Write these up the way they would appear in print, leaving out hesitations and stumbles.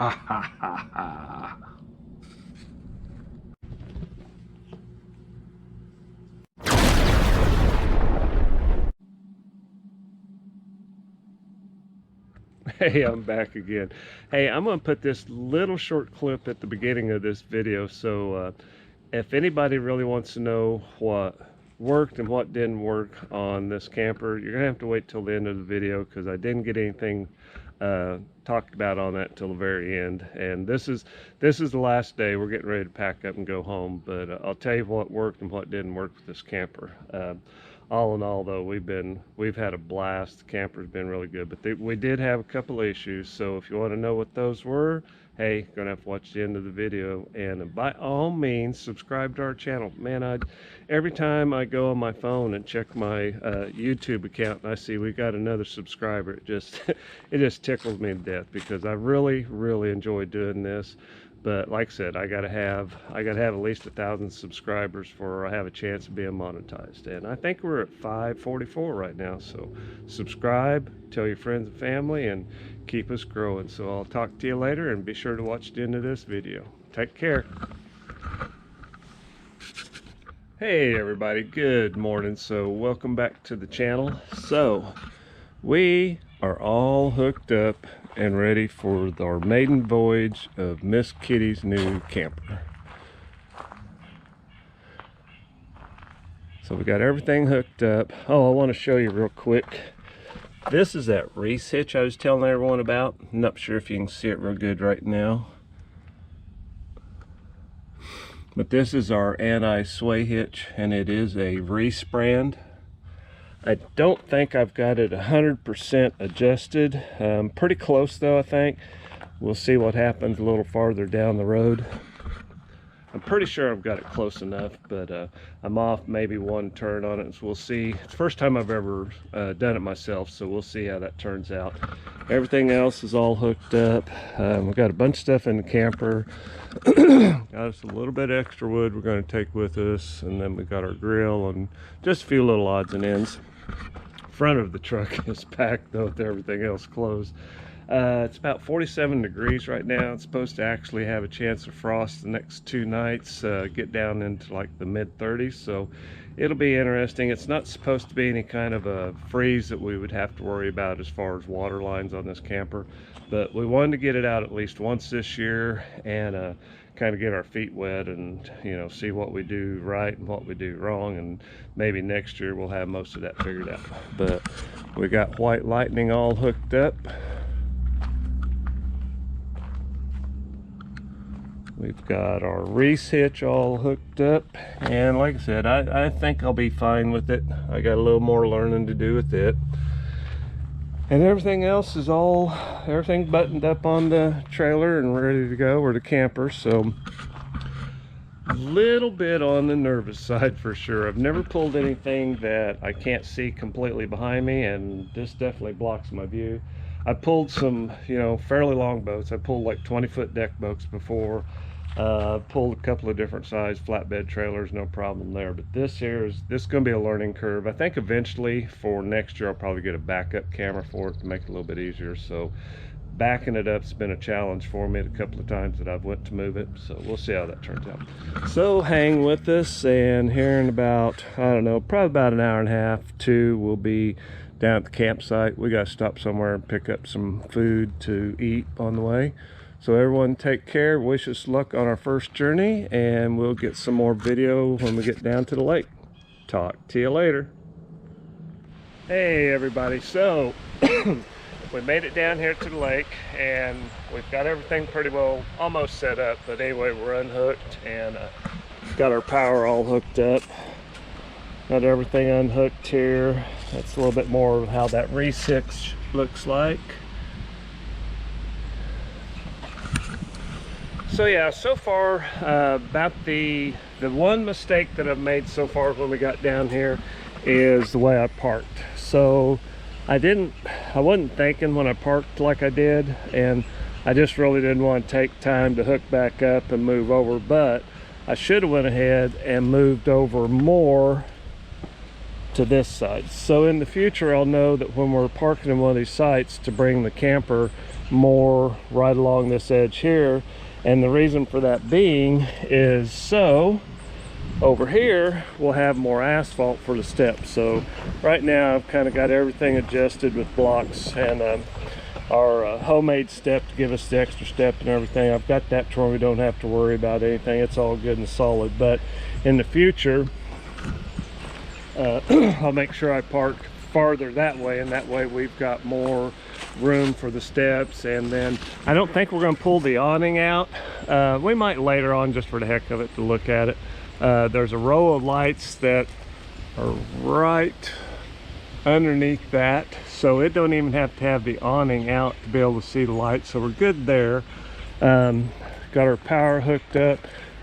Ha ha ha ha. Hey, I'm back again. Hey, I'm going to put this little short clip at the beginning of this video. So if anybody really wants to know what worked and what didn't work on this camper, you're going to have to wait till the end of the video because I didn't get anything talked about on that till the very end. And this is the last day. We're getting ready to pack up and go home. But I'll tell you what worked and what didn't work with this camper. All in all, though, we've had a blast. The camper's been really good, but we did have a couple issues. So if you want to know what those were, hey, you're gonna have to watch the end of the video, and by all means subscribe to our channel. Man, every time I go on my phone and check my YouTube account and I see we got another subscriber, it just it just tickles me to death because I really enjoy doing this. But like I said, I gotta have at least 1,000 subscribers for I have a chance of being monetized. And I think we're at 544 right now. So subscribe, tell your friends and family, and keep us growing. So I'll talk to you later, and be sure to watch the end of this video. Take care. Hey everybody, good morning. So welcome back to the channel. So we are all hooked up and ready for our maiden voyage of Miss Kitty's new camper. So we got everything hooked up. Oh, I want to show you real quick. This is that race hitch I was telling everyone about. I'm not sure if you can see it real good right now. But this is our anti-sway hitch, and it is a Reese brand. I don't think I've got it 100% adjusted. Pretty close though, I think. We'll see what happens a little farther down the road. I'm pretty sure I've got it close enough, but I'm off maybe one turn on it, so we'll see. It's the first time I've ever done it myself, so we'll see how that turns out. Everything else is all hooked up. We've got a bunch of stuff in the camper. Got us a little bit extra wood we're going to take with us, and then we got our grill and just a few little odds and ends. Front of the truck is packed though with everything else closed. It's about 47 degrees right now. It's supposed to actually have a chance of frost the next 2 nights, get down into like the mid-30s, so it'll be interesting. It's not supposed to be any kind of a freeze that we would have to worry about as far as water lines on this camper, but we wanted to get it out at least once this year and kind of get our feet wet and, you know, see what we do right and what we do wrong, and maybe next year we'll have most of that figured out. But we got White Lightning all hooked up. We've got our Reese hitch all hooked up, and like I said, I think I'll be fine with it. I got a little more learning to do with it. And everything else is everything buttoned up on the trailer and ready to go, or the camper. So a little bit on the nervous side for sure. I've never pulled anything that I can't see completely behind me, and this definitely blocks my view. I pulled some, you know, fairly long boats. I pulled like 20-foot deck boats before. Pulled a couple of different size flatbed trailers, no problem there. But this is going to be a learning curve. I think eventually for next year I'll probably get a backup camera for it to make it a little bit easier. So backing it up's been a challenge for me a couple of times that I've went to move it. So we'll see how that turns out. So hang with us, and here in about, I don't know, probably about an hour and a half, 2, we'll be down at the campsite. We got to stop somewhere and pick up some food to eat on the way. So everyone take care, wish us luck on our first journey, and we'll get some more video when we get down to the lake. Talk to you later. Hey everybody, so we made it down here to the lake, and we've got everything pretty well almost set up, but anyway, we're unhooked and got our power all hooked up. Got everything unhooked here. That's a little bit more of how that Reese hitch looks like. So yeah, so far about the one mistake that I've made so far when we got down here is the way I parked. So I wasn't thinking when I parked like I did, and I just really didn't want to take time to hook back up and move over, but I should have went ahead and moved over more to this side. So in the future I'll know that when we're parking in one of these sites to bring the camper more right along this edge here. And the reason for that being is so over here we'll have more asphalt for the steps. So right now I've kind of got everything adjusted with blocks and our homemade step to give us the extra step and everything. I've got that to where we don't have to worry about anything. It's all good and solid. But in the future I'll make sure I park farther that way, and that way we've got more room for the steps. And then I don't think we're going to pull the awning out. We might later on, just for the heck of it, to look at it. There's a row of lights that are right underneath that, so it don't even have to have the awning out to be able to see the lights, so we're good there. Got our power hooked up.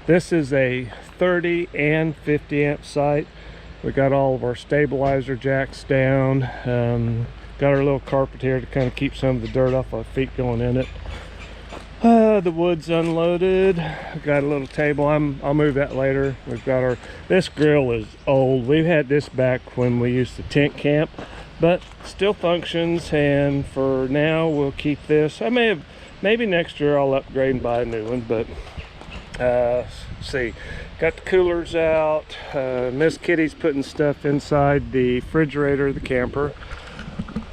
This is a 30 and 50 amp site. We got all of our stabilizer jacks down. Got our little carpet here to kind of keep some of the dirt off our feet going in it. The wood's unloaded. Got a little table. I'll move that later. We've got this grill is old. We've had this back when we used to tent camp, but still functions, and for now we'll keep this. Maybe next year I'll upgrade and buy a new one, but see. Got the coolers out. Miss Kitty's putting stuff inside the refrigerator of the camper.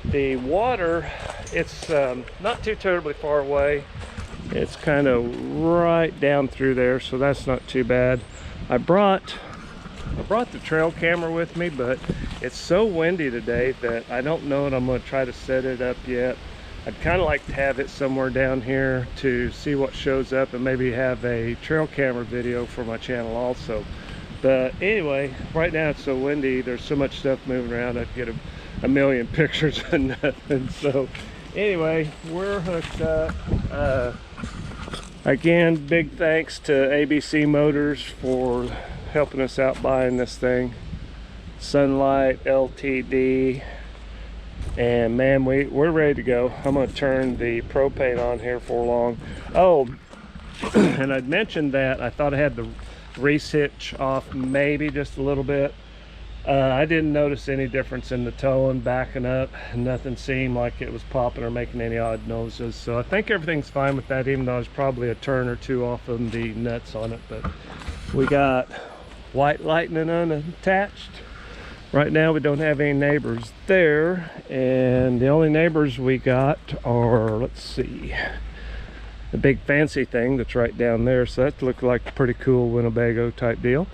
The water, it's not too terribly far away. It's kind of right down through there, so that's not too bad. I brought the trail camera with me, but it's so windy today that I don't know that I'm going to try to set it up yet. I'd kind of like to have it somewhere down here to see what shows up, and maybe have a trail camera video for my channel also. But anyway, right now it's so windy, there's so much stuff moving around, I'd get a million pictures and nothing. So anyway, we're hooked up. Again, big thanks to ABC Motors for helping us out buying this thing. Sunlight LTD. And man, we're ready to go. I'm going to turn the propane on here for long. Oh, and I'd mentioned that I thought I had the race hitch off maybe just a little bit. I didn't notice any difference in the towing, backing up. Nothing seemed like it was popping or making any odd noises. So I think everything's fine with that, even though there's probably a turn or two off of the nuts on it. But we got white lightning unattached. Right now we don't have any neighbors there, and the only neighbors we got are, let's see, the big fancy thing that's right down there. So that looked like a pretty cool Winnebago type deal.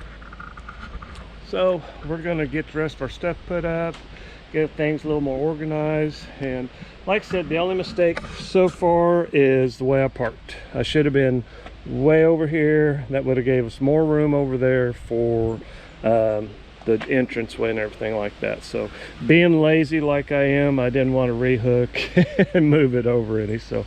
So we're gonna get the rest of our stuff put up, get things a little more organized. And like I said, the only mistake so far is the way I parked. I should have been way over here. That would have gave us more room over there for the entranceway and everything like that. So being lazy like I am, I didn't want to rehook and move it over any. So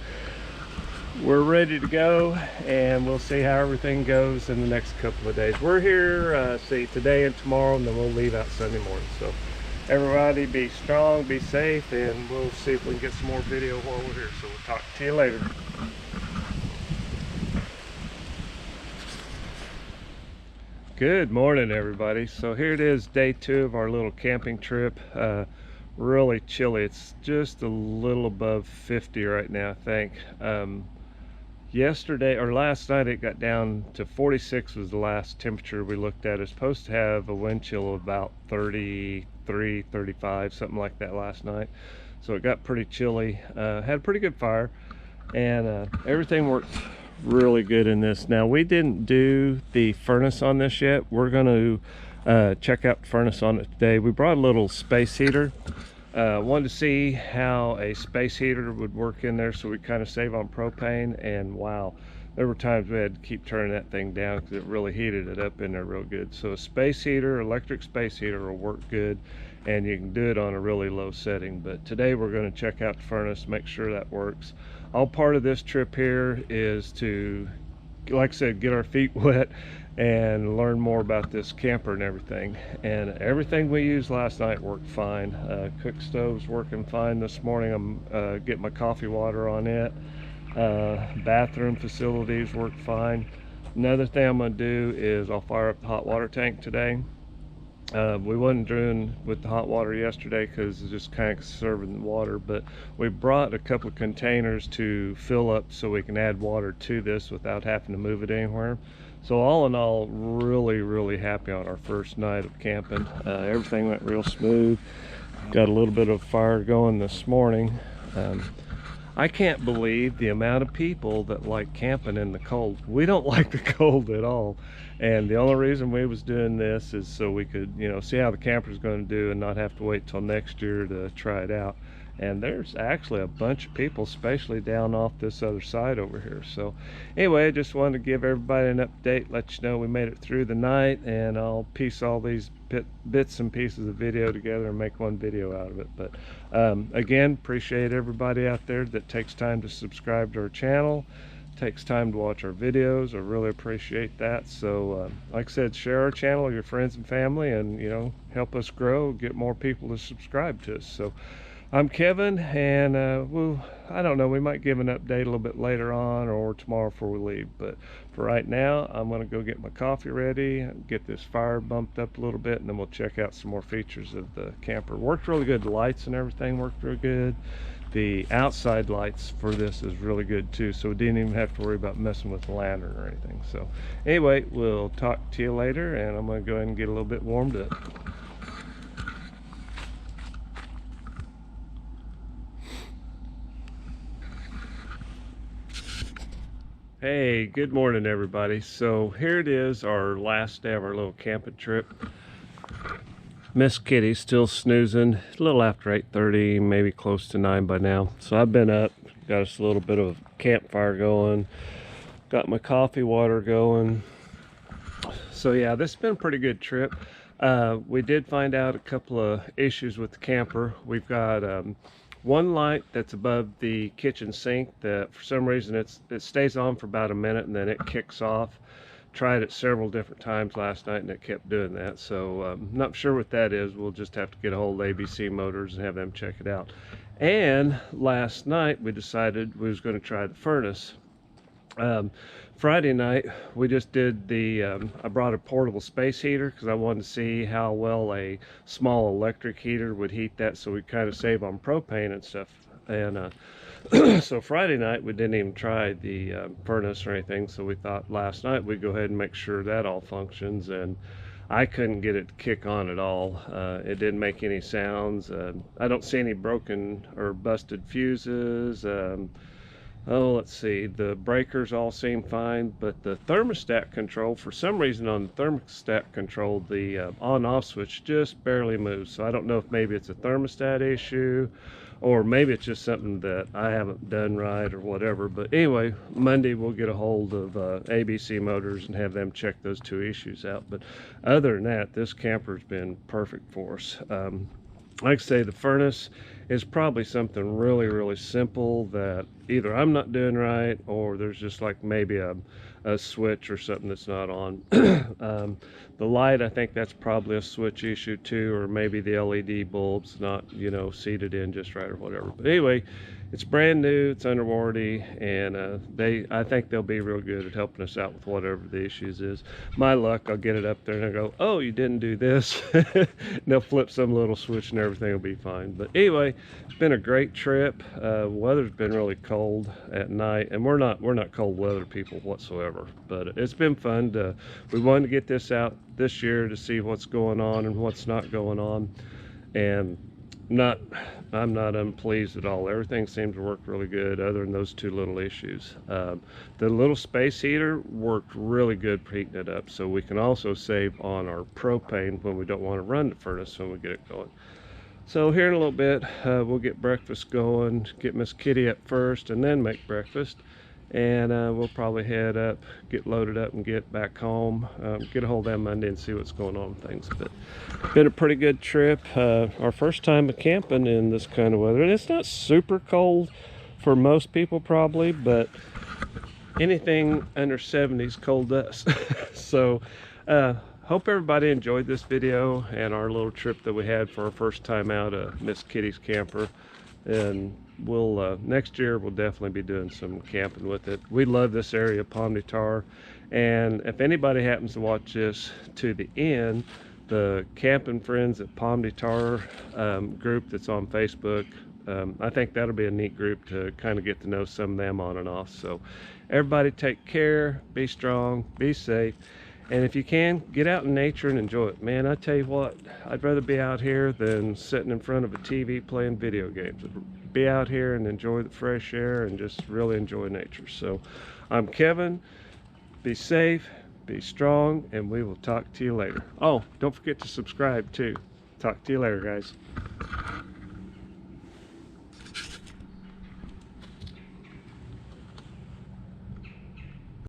we're ready to go, and we'll see how everything goes in the next couple of days. We're here see today and tomorrow, and then we'll leave out Sunday morning. So everybody be strong, be safe, and we'll see if we can get some more video while we're here. So we'll talk to you later. Good morning, everybody. So here it is, day 2 of our little camping trip. Really chilly. It's just a little above 50 right now, I think. Yesterday or last night it got down to 46 was the last temperature we looked at. It's supposed to have a wind chill of about 33, 35, something like that last night. So it got pretty chilly. Had a pretty good fire, and everything worked really good in this. Now, we didn't do the furnace on this yet. We're going to check out the furnace on it today. We brought a little space heater. Wanted to see how a space heater would work in there, so we kind of save on propane. And wow, there were times we had to keep turning that thing down because it really heated it up in there real good. So a space heater, electric space heater, will work good, and you can do it on a really low setting. But today we're going to check out the furnace, make sure that works. All part of this trip here is to, like I said, get our feet wet and learn more about this camper and everything. And everything we used last night worked fine. Cook stove's working fine this morning. I'm getting my coffee water on it. Bathroom facilities work fine. Another thing I'm going to do is I'll fire up the hot water tank today We wasn't doing with the hot water yesterday because it's just kind of conserving the water, but we brought a couple of containers to fill up so we can add water to this without having to move it anywhere. So all in all, really happy on our first night of camping. Everything went real smooth. Got a little bit of fire going this morning. I can't believe the amount of people that like camping in the cold. We don't like the cold at all. And the only reason we was doing this is so we could, you know, see how the camper's going to do and not have to wait till next year to try it out. And there's actually a bunch of people, especially down off this other side over here. So anyway, I just wanted to give everybody an update, let you know we made it through the night, and I'll piece all these bits and pieces of video together and make one video out of it. But again, appreciate everybody out there that takes time to subscribe to our channel, takes time to watch our videos. I really appreciate that. So like I said, share our channel with your friends and family, and you know, help us grow, get more people to subscribe to us. So I'm Kevin, and I don't know, we might give an update a little bit later on or tomorrow before we leave, but for right now I'm going to go get my coffee ready, get this fire bumped up a little bit, and then we'll check out some more features of the camper. Worked really good. The lights and everything worked real good. The outside lights for this is really good too, so we didn't even have to worry about messing with the lantern or anything. So anyway, we'll talk to you later, and I'm going to go ahead and get a little bit warmed up. Hey, good morning everybody. So here it is, our last day of our little camping trip. Miss Kitty's still snoozing, a little after 8:30, maybe close to 9 by now. So I've been up, got us a little bit of campfire going, got my coffee water going. So yeah, this has been a pretty good trip. We did find out a couple of issues with the camper. We've got one light that's above the kitchen sink that for some reason it stays on for about a minute and then it kicks off. Tried it several different times last night and it kept doing that. So not sure what that is. We'll just have to get a hold of ABC Motors and have them check it out. And last night we decided we was going to try the furnace. Friday night we just did the I brought a portable space heater because I wanted to see how well a small electric heater would heat that, so we kind of save on propane and stuff. And so Friday night we didn't even try the furnace or anything, so we thought last night we'd go ahead and make sure that all functions, and I couldn't get it to kick on at all. It didn't make any sounds. I don't see any broken or busted fuses. Oh, let's see, the breakers all seem fine, but the thermostat control, for some reason on the thermostat control, the on-off switch just barely moves. So I don't know if maybe it's a thermostat issue, or maybe it's just something that I haven't done right or whatever. But anyway, Monday we'll get a hold of ABC Motors and have them check those two issues out. But other than that, this camper's been perfect for us. Like I say, the furnace is probably something really simple that either I'm not doing right, or there's just like maybe a switch or something that's not on. The light, I think that's probably a switch issue too, or maybe the LED bulb's not, you know, seated in just right or whatever. But anyway, it's brand new, it's under warranty, and I think they'll be real good at helping us out with whatever the issues is. My luck, I'll get it up there and I'll go, oh, you didn't do this. And they'll flip some little switch and everything will be fine. But anyway, it's been a great trip. Weather's been really cold at night, and we're not cold weather people whatsoever, but it's been fun. We wanted to get this out this year to see what's going on and what's not going on, and I'm not unpleased at all. Everything seems to work really good other than those two little issues. The little space heater worked really good for heating it up, so we can also save on our propane when we don't want to run the furnace when we get it going. So here in a little bit we'll get breakfast going, get Miss Kitty up first and then make breakfast, and we'll probably head up, get loaded up and get back home, get a hold of them Monday and see what's going on with things. But been a pretty good trip. Our first time camping in this kind of weather, and it's not super cold for most people probably, but anything under 70 is cold to us. So hope everybody enjoyed this video and our little trip that we had for our first time out of Miss Kitty's camper. And we'll next year we'll definitely be doing some camping with it. We love this area of Pomme de Terre, and if anybody happens to watch this to the end, the Camping Friends at Pomme de Terre group that's on Facebook. I think that'll be a neat group to kind of get to know some of them on and off. So everybody take care, be strong, be safe, and if you can, get out in nature and enjoy it. Man, I tell you what, I'd rather be out here than sitting in front of a TV playing video games. Be out here and enjoy the fresh air and just really enjoy nature. So I'm Kevin. Be safe, be strong, and we will talk to you later. Oh, don't forget to subscribe too. Talk to you later, guys.